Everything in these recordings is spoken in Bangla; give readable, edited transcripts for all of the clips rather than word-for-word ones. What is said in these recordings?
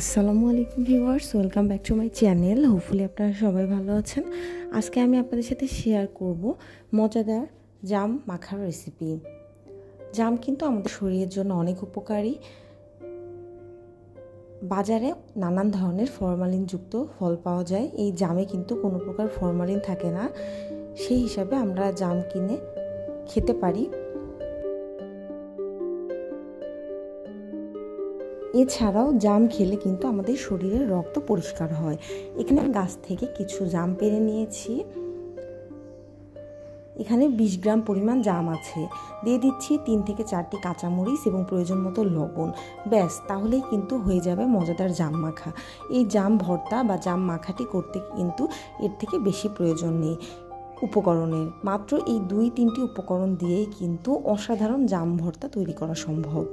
আসসালামু আলাইকুম viewers, welcome back to my channel. Hopefully আপনারা সবাই ভালো আছেন। আজকে আমি আপনাদের সাথে শেয়ার করব মজাদার জাম মাখার রেসিপি। জাম কিন্তু আমাদের শরীরের জন্য অনেক উপকারী। বাজারে নানান ধরনের ফরমালিনযুক্ত ফল পাওয়া যায়, এই জামে কিন্তু কোনো প্রকার ফরমালিন থাকে না। সেই হিসাবে আমরা জাম কিনে খেতে পারি। এছাড়াও জাম খেলে কিন্তু আমাদের শরীরের রক্ত পরিষ্কার হয়। এখানে গাছ থেকে কিছু জাম পেড়ে নিয়েছি। এখানে 20 গ্রাম পরিমাণ জাম আছে। দিয়ে দিচ্ছি 3 থেকে 4টি কাঁচামরিচ এবং প্রয়োজন মতো লবণ। ব্যাস, তাহলেই কিন্তু হয়ে যাবে মজাদার জাম মাখা। এই জাম ভর্তা বা জাম মাখাটি করতে কিন্তু এর থেকে বেশি প্রয়োজন নেই উপকরণের। মাত্র এই 2-3টি উপকরণ দিয়েই কিন্তু অসাধারণ জাম ভর্তা তৈরি করা সম্ভব।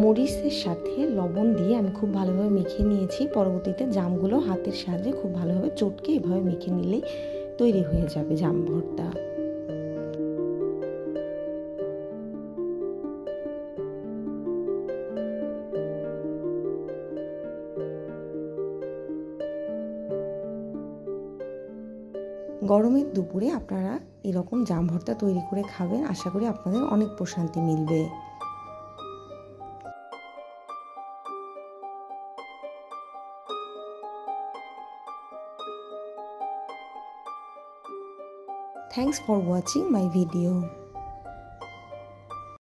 মরিচের সাথে লবণ দিয়ে আমি খুব ভালোভাবে মেখে নিয়েছি। পরবর্তীতে জামগুলো হাতের সাহায্যে খুব ভালোভাবে চটকে এভাবে মেখে নিলেই তৈরি হয়ে যাবে জাম ভর্তা। গরমের দুপুরে আপনারা এরকম জাম ভর্তা তৈরি করে খাবেন, আশা করি আপনাদের অনেক প্রশান্তি মিলবে। Thanks for watching my video.